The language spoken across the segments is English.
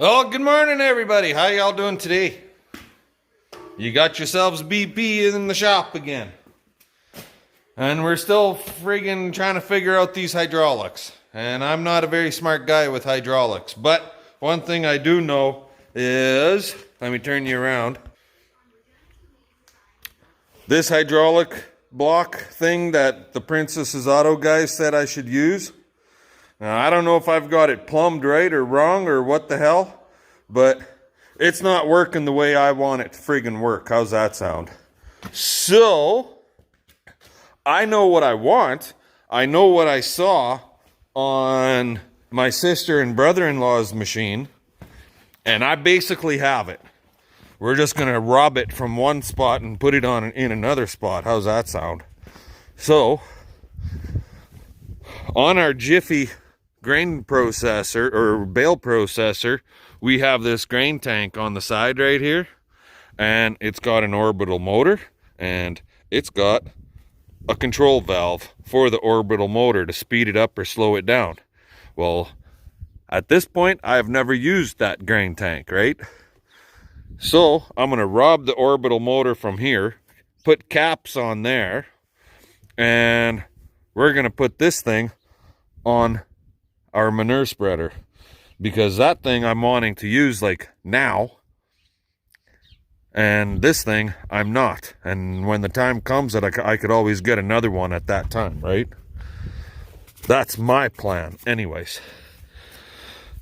Oh, good morning, everybody. How y'all doing today? You got yourselves BP in the shop again. And we're still friggin' trying to figure out these hydraulics. And I'm not a very smart guy with hydraulics. But one thing I do know is, let me turn you around. This hydraulic block thing that the Princess's Auto guys said I should use. Now, I don't know if I've got it plumbed right or wrong or what the hell, but it's not working the way I want it to friggin' work. How's that sound? So, I know what I want. I know what I saw on my sister and brother-in-law's machine, and I basically have it. We're just going to rub it from one spot and put it on in another spot. How's that sound? So, on our Jiffy grain processor or bale processor, we have this grain tank on the side right here, and it's got an orbital motor, and it's got a control valve for the orbital motor to speed it up or slow it down. Well, at this point, I have never used that grain tank, right? So I'm going to rob the orbital motor from here, put caps on there, and we're going to put this thing on our manure spreader, because that thing I'm wanting to use like now, and this thing I'm not. And when the time comes that I could always get another one at that time, right? That's my plan anyways.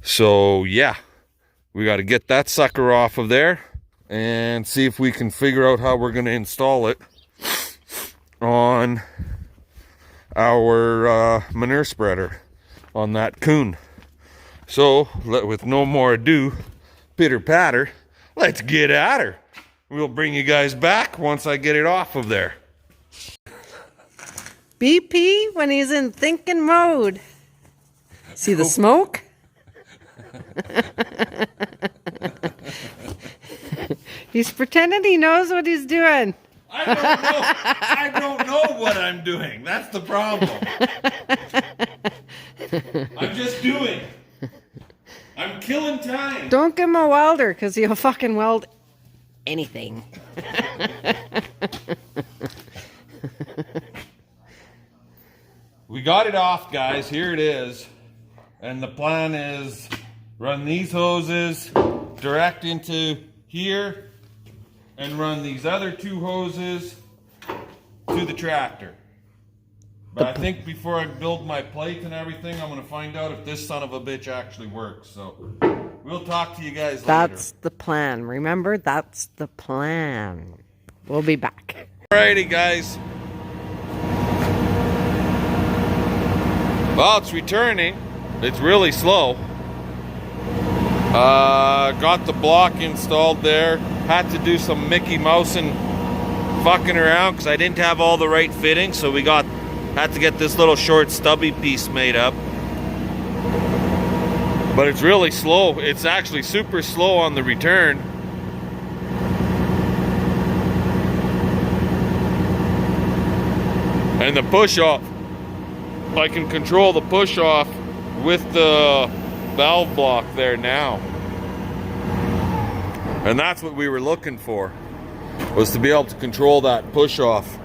So yeah, we got to get that sucker off of there and see if we can figure out how we're going to install it on our manure spreader on that Kuhn. So, with no more ado, pitter patter, let's get at her. We'll bring you guys back once I get it off of there. BP when he's in thinking mode. See the smoke? He's pretending he knows what he's doing. I don't know what I'm doing. That's the problem. I'm just doing. I'm killing time. Don't give him a welder, because he'll fucking weld anything. We got it off, guys. Here it is. And the plan is run these hoses direct into here and run these other two hoses to the tractor. But I think before I build my plate and everything, I'm going to find out if this son of a bitch actually works. So we'll talk to you guys later. That's the plan. Remember, that's the plan. We'll be back. Alrighty, guys. Well, it's returning. It's really slow. Got the block installed there. Had to do some Mickey Mouse and fucking around because I didn't have all the right fittings, so had to get this little short stubby piece made up. But it's really slow. It's actually super slow on the return. And the push off, I can control the push off with the valve block there now. And that's what we were looking for, was to be able to control that push off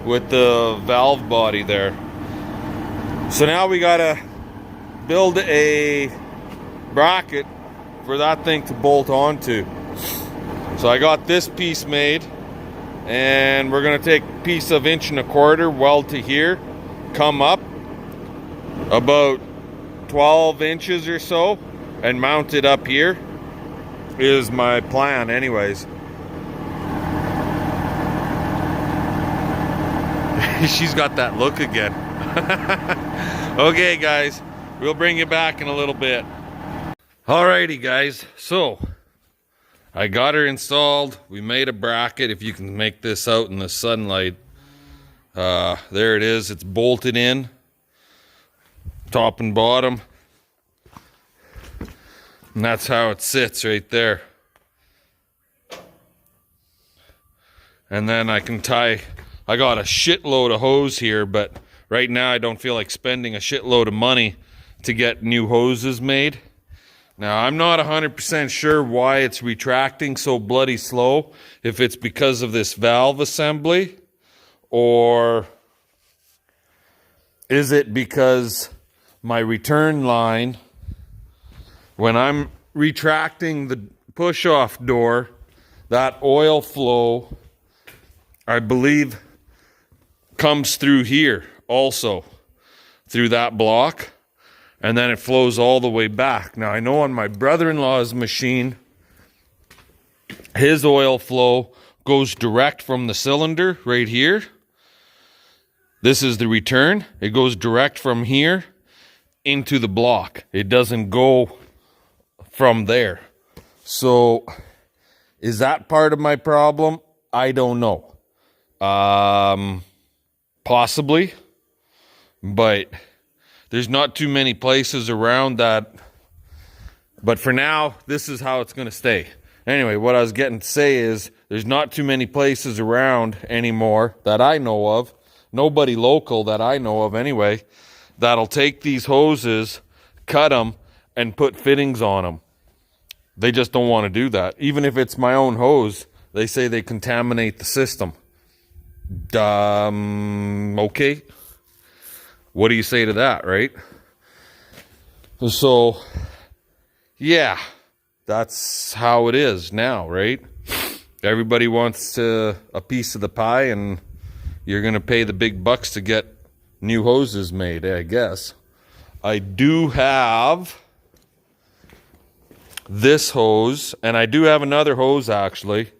with the valve body there. So now we gotta build a bracket for that thing to bolt onto. So I got this piece made, and we're gonna take a piece of 1.25 inch weld to here, come up about 12 inches or so, and mount it up here, is my plan anyways. She's got that look again. Okay, guys, we'll bring you back in a little bit. Alrighty, guys, so I got her installed. We made a bracket, if you can make this out in the sunlight. There it is. It's bolted in, top and bottom. And that's how it sits right there. And then I can tie, I got a shitload of hose here, but right now I don't feel like spending a shitload of money to get new hoses made. Now, I'm not 100% sure why it's retracting so bloody slow, if it's because of this valve assembly, or is it because my return line, when I'm retracting the push-off door, that oil flow, I believe, comes through here also, through that block, and then it flows all the way back. Now, I know on my brother-in-law's machine, his oil flow goes direct from the cylinder right here. This is the return. It goes direct from here into the block. It doesn't go from there. So, is that part of my problem? I don't know. Possibly. But there's not too many places around that. But for now, this is how it's going to stay. Anyway, what I was getting to say is there's not too many places around anymore that I know of. Nobody local that I know of anyway, that'll take these hoses, cut them, and put fittings on them. They just don't want to do that. Even if it's my own hose, they say they contaminate the system. Okay. What do you say to that, right? So, yeah, that's how it is now, right? Everybody wants a piece of the pie, and you're going to pay the big bucks to get new hoses made, I guess. I do have this hose, and I do have another hose, actually.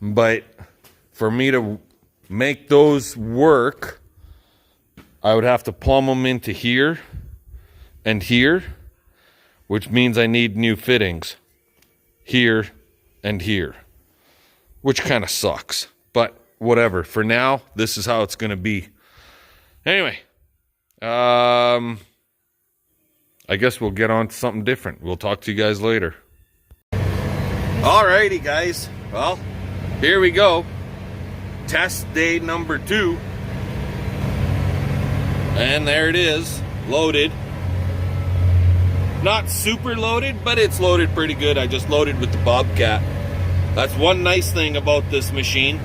But for me to make those work, I would have to plumb them into here and here, which means I need new fittings here and here, which kind of sucks. But whatever. For now, this is how it's going to be. Anyway, I guess we'll get on to something different. We'll talk to you guys later. Alrighty, guys. Well, here we go. Test day number 2. And there it is, loaded. Not super loaded, but it's loaded pretty good. I just loaded with the Bobcat. That's one nice thing about this machine.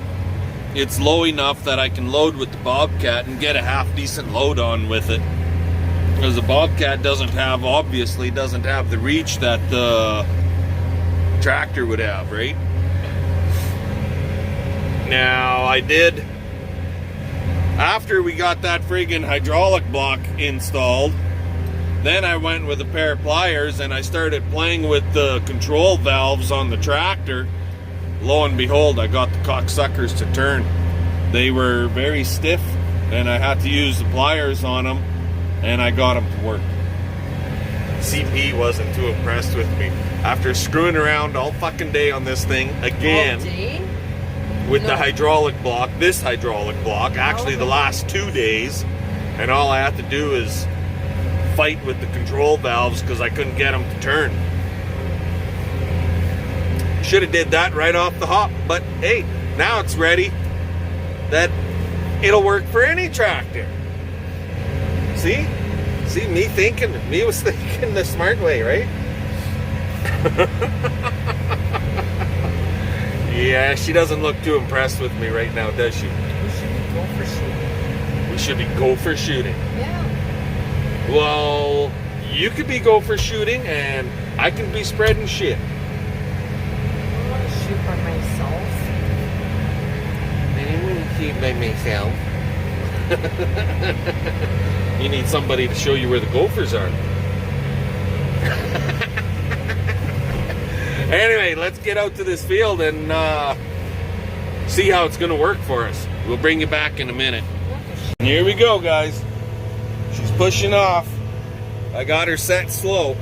It's low enough that I can load with the Bobcat and get a half decent load on with it. Because the Bobcat obviously doesn't have the reach that the tractor would have, right? Now, after we got that friggin' hydraulic block installed, then I went with a pair of pliers and I started playing with the control valves on the tractor. Lo and behold, I got the cocksuckers to turn. They were very stiff and I had to use the pliers on them, and I got them to work. CP wasn't too impressed with me. After screwing around all fucking day on this thing again, with the hydraulic block, this hydraulic block, actually the last 2 days, and all I had to do is fight with the control valves because I couldn't get them to turn. Should have did that right off the hop, but hey, now it's ready that it'll work for any tractor. See, me was thinking the smart way, right? Yeah, she doesn't look too impressed with me right now, does she? We should be gopher shooting. We should be gopher shooting. Yeah. Well, you could be gopher shooting and I can be spreading shit. I want to shoot by myself. I want to shoot by myself. You need somebody to show you where the gophers are. Anyway, let's get out to this field and see how it's going to work for us. We'll bring you back in a minute. And here we go, guys. She's pushing off. I got her set slow.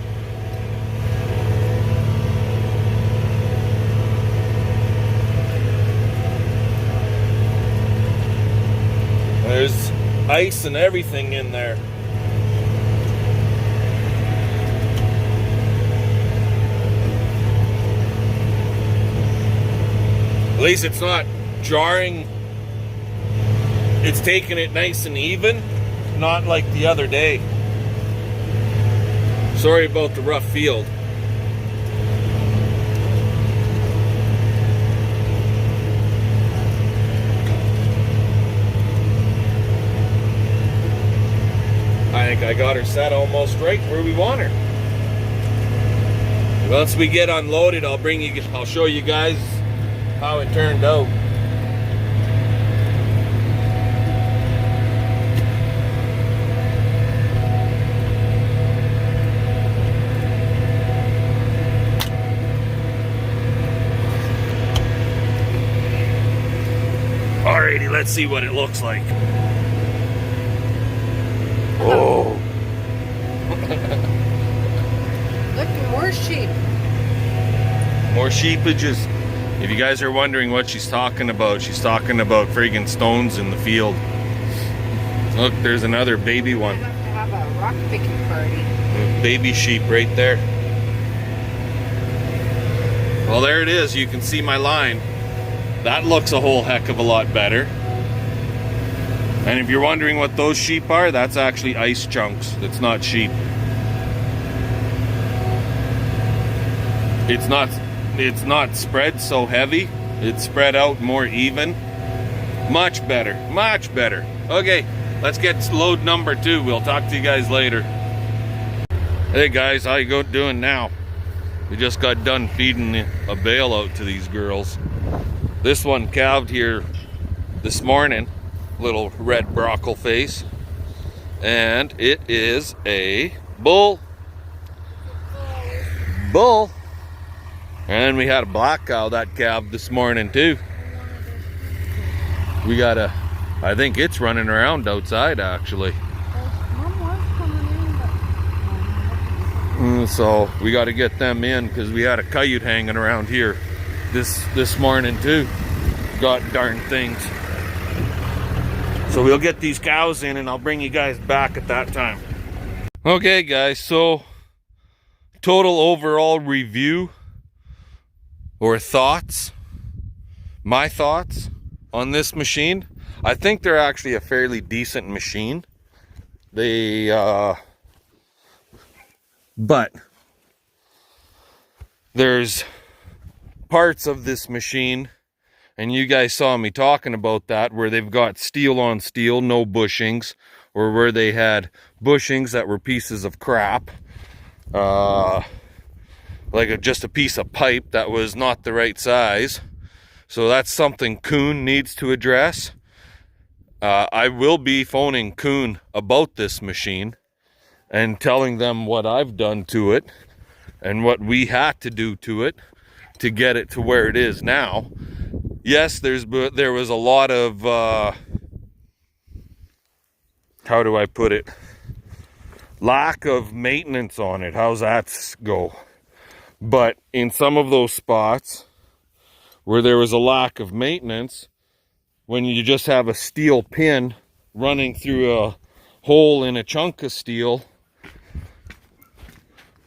There's ice and everything in there. At least it's not jarring. It's taking it nice and even, not like the other day. Sorry about the rough field. tank. I got her set almost right where we want her. Once we get unloaded, I'll show you guys how it turned out. Alrighty, let's see what it looks like. Oh. Look, more sheep. More sheepages. If you guys are wondering what she's talking about friggin' stones in the field. Look, there's another baby one. I have to have a rock picking party. Baby sheep right there. Well, there it is. You can see my line. That looks a whole heck of a lot better. And if you're wondering what those sheep are, that's actually ice chunks. It's not sheep. It's not spread so heavy. It's spread out more even. Much better, much better. Okay, let's get load number 2. We'll talk to you guys later. Hey guys, how you doing now? We just got done feeding a bale out to these girls. This one calved here this morning, little red brockle face, and it is a bull. And we had a black cow that calved this morning too. We got I think it's running around outside actually. So we got to get them in because we had a coyote hanging around here this morning too. God darn things. So we'll get these cows in and I'll bring you guys back at that time. Okay guys, so total overall review or thoughts, my thoughts on this machine. I think they're actually a fairly decent machine. But there's parts of this machine, and you guys saw me talking about that, where they've got steel on steel, no bushings, or where they had bushings that were pieces of crap, like just a piece of pipe that was not the right size. So that's something Kuhn needs to address. I will be phoning Kuhn about this machine and telling them what I've done to it and what we had to do to it to get it to where it is now. Yes, there was a lot of, how do I put it? Lack of maintenance on it. How's that go? But in some of those spots where there was a lack of maintenance, when you just have a steel pin running through a hole in a chunk of steel,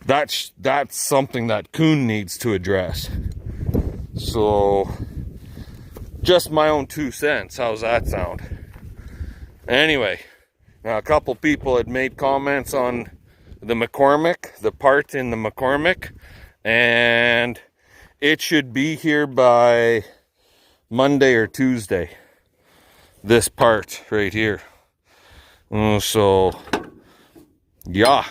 that's something that Kuhn needs to address. So, just my own 2 cents. How's that sound? Anyway, now a couple people had made comments on the McCormick, the part in the McCormick, and it should be here by Monday or Tuesday. This part right here. So, yeah.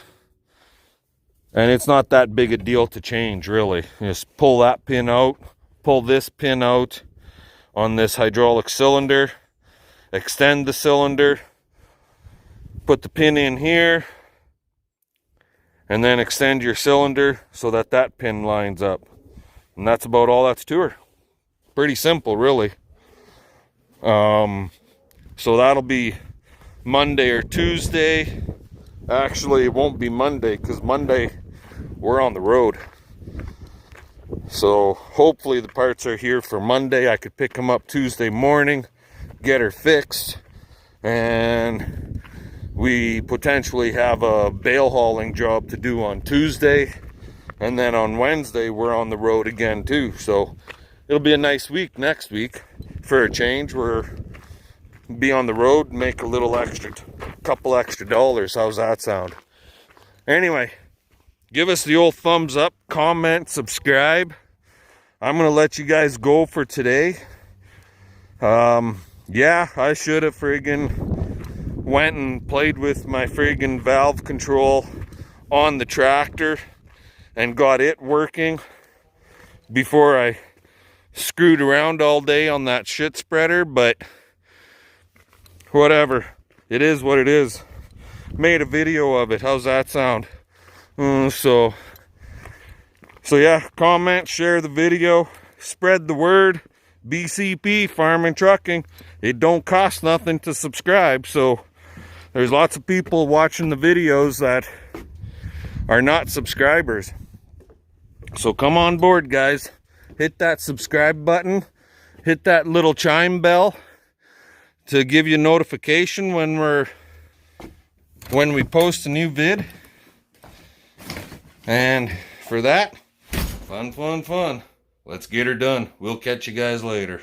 And it's not that big a deal to change, really. Just pull that pin out, pull this pin out on this hydraulic cylinder, extend the cylinder, put the pin in here, and then extend your cylinder so that that pin lines up. And that's about all that's to her. Pretty simple, really. So that'll be Monday or Tuesday. Actually, it won't be Monday because Monday we're on the road. So hopefully the parts are here for Monday. I could pick them up Tuesday morning, get her fixed, and we potentially have a bale hauling job to do on Tuesday. And then on Wednesday, we're on the road again too. So it'll be a nice week next week for a change. We'll be on the road, make a little extra, couple extra dollars. How's that sound? Anyway, give us the old thumbs up, comment, subscribe. I'm going to let you guys go for today. Yeah, I should have friggin' went and played with my friggin' valve control on the tractor and got it working before I screwed around all day on that shit spreader, but whatever. It is what it is. Made a video of it. How's that sound? So yeah, comment, share the video, spread the word. BCP, Farm and Trucking. It don't cost nothing to subscribe, so there's lots of people watching the videos that are not subscribers. So come on board, guys. Hit that subscribe button. Hit that little chime bell to give you notification when we post a new vid. And for that, fun. Let's get her done. We'll catch you guys later.